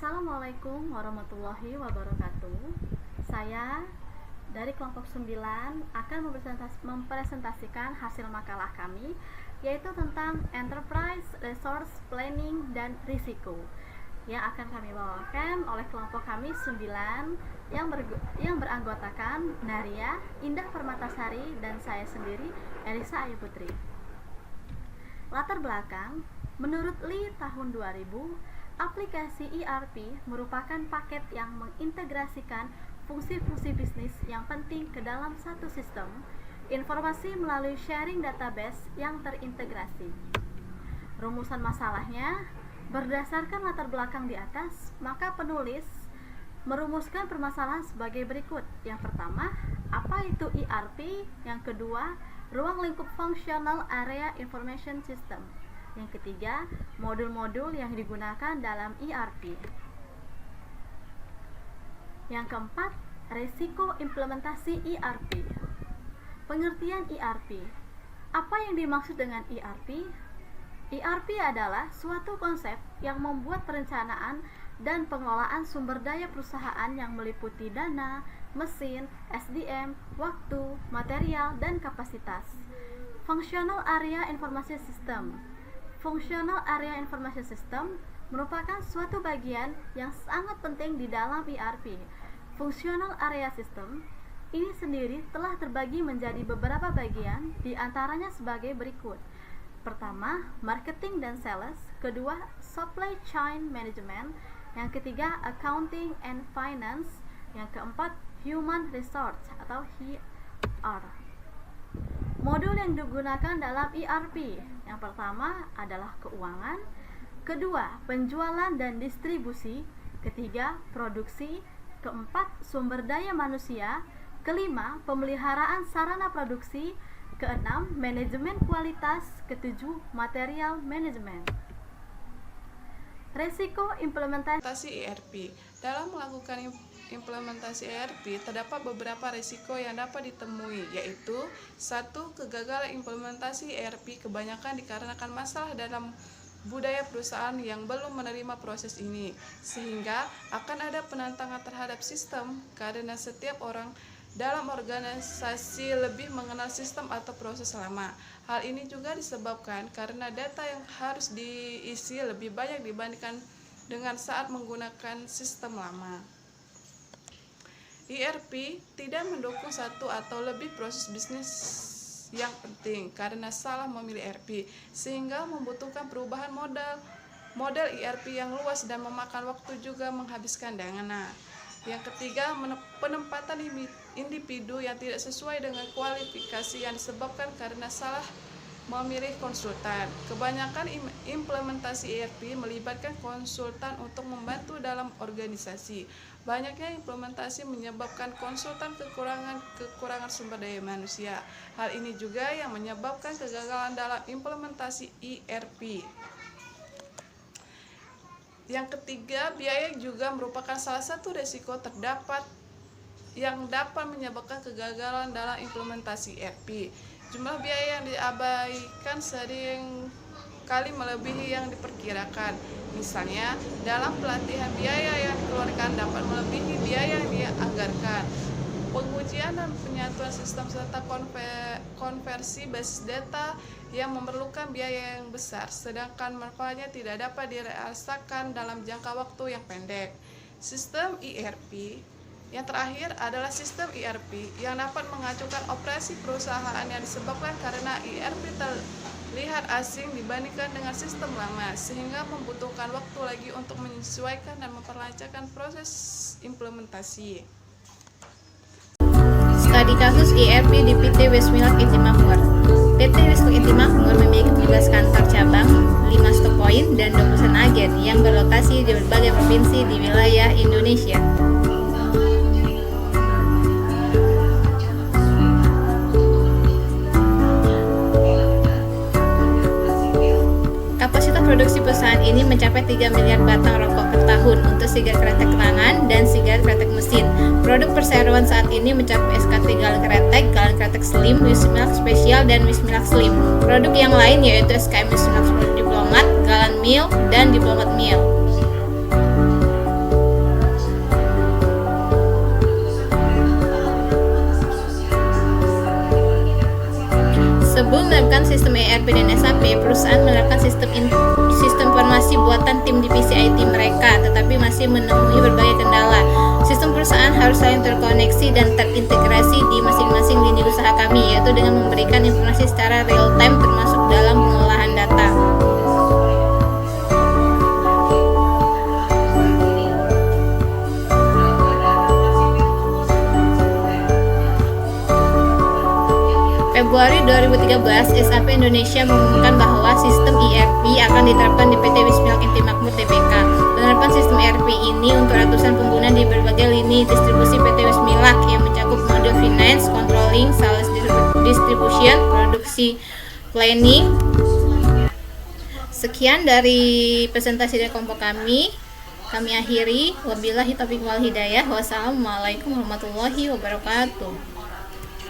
Assalamualaikum warahmatullahi wabarakatuh. Saya dari kelompok 9 akan mempresentasikan hasil makalah kami, yaitu tentang Enterprise Resource Planning dan Risiko, yang akan kami bawakan oleh kelompok kami 9 yang beranggotakan Naria, Indah Permatasari, dan saya sendiri, Elisa Ayu Putri. Latar belakang, menurut Lee tahun 2000, aplikasi ERP merupakan paket yang mengintegrasikan fungsi-fungsi bisnis yang penting ke dalam satu sistem informasi melalui sharing database yang terintegrasi. Rumusan masalahnya, berdasarkan latar belakang di atas, maka penulis merumuskan permasalahan sebagai berikut. Yang pertama, apa itu ERP? Yang kedua, ruang lingkup Functional Area Information System. Yang ketiga, modul-modul yang digunakan dalam ERP. Yang keempat, resiko implementasi ERP. Pengertian ERP. Apa yang dimaksud dengan ERP? ERP adalah suatu konsep yang membuat perencanaan dan pengelolaan sumber daya perusahaan yang meliputi dana, mesin, SDM, waktu, material, dan kapasitas. Functional Area Information System. Functional Area Information System merupakan suatu bagian yang sangat penting di dalam ERP. Functional Area System ini sendiri telah terbagi menjadi beberapa bagian, di antaranya sebagai berikut. Pertama, marketing dan sales. Kedua, supply chain management. Yang ketiga, accounting and finance. Yang keempat, human resource atau HR. Modul yang digunakan dalam ERP. Yang pertama adalah keuangan, kedua penjualan dan distribusi, ketiga produksi, keempat sumber daya manusia, kelima pemeliharaan sarana produksi, keenam manajemen kualitas, ketujuh material manajemen. Resiko implementasi ERP. Dalam melakukan implementasi ERP, terdapat beberapa risiko yang dapat ditemui, yaitu 1. Kegagalan implementasi ERP kebanyakan dikarenakan masalah dalam budaya perusahaan yang belum menerima proses ini, sehingga akan ada penentangan terhadap sistem karena setiap orang dalam organisasi lebih mengenal sistem atau proses lama. Hal ini juga disebabkan karena data yang harus diisi lebih banyak dibandingkan dengan saat menggunakan sistem lama. ERP tidak mendukung satu atau lebih proses bisnis yang penting karena salah memilih ERP, sehingga membutuhkan perubahan model ERP yang luas dan memakan waktu juga menghabiskan dana. Yang ketiga, penempatan individu yang tidak sesuai dengan kualifikasi yang disebabkan karena salah memilih konsultan. Kebanyakan implementasi ERP melibatkan konsultan untuk membantu dalam organisasi. Banyaknya implementasi menyebabkan konsultan kekurangan sumber daya manusia. Hal ini juga yang menyebabkan kegagalan dalam implementasi ERP. Yang ketiga, biaya juga merupakan salah satu risiko yang dapat menyebabkan kegagalan dalam implementasi ERP. Jumlah biaya yang diabaikan sering kali melebihi yang diperkirakan. Misalnya, dalam pelatihan biaya yang dikeluarkan dapat melebihi biaya yang dianggarkan. Pengujian dan penyatuan sistem serta konversi basis data yang memerlukan biaya yang besar, sedangkan manfaatnya tidak dapat dirasakan dalam jangka waktu yang pendek. Sistem ERP. Yang terakhir adalah sistem ERP yang dapat mengacukan operasi perusahaan yang disebabkan karena ERP terlihat asing dibandingkan dengan sistem lama, sehingga membutuhkan waktu lagi untuk menyesuaikan dan memperlancarkan proses implementasi. Studi kasus ERP di PT Wismilak Inti Makmur. PT Wismilak Inti Makmur memiliki 17 kantor cabang, 5 stok poin, dan 20 agen yang berlokasi di berbagai provinsi di wilayah Indonesia. Kapasitas produksi perusahaan ini mencapai 3 miliar batang rokok per tahun untuk sigaret kretek tangan dan sigaret kretek mesin. Produk perseroan saat ini mencapai SKT galon kretek slim, Wismilak spesial, dan Wismilak slim. Produk yang lain yaitu SKM Wismilak Diplomat, Galon Mil, dan Diplomat Mil. IT mereka, tetapi masih menemui berbagai kendala. Sistem perusahaan harus saling terkoneksi dan terintegrasi di masing-masing lini usaha kami, yaitu dengan memberikan informasi secara real time termasuk dalam pengolahan data. Februari 2013, SAP Indonesia mengumumkan bahwa sistem ERP akan diterapkan di PT Wismilk Inti Makmur Tbk. Penerapan sistem ERP ini untuk ratusan pengguna di berbagai lini distribusi PT Wismilk yang mencakup modul finance, controlling, sales distribution, produksi planning. Sekian dari presentasi dari kelompok kami. Kami akhiri. Wabillahi taufiq wal hidayah. Wassalamualaikum warahmatullahi wabarakatuh.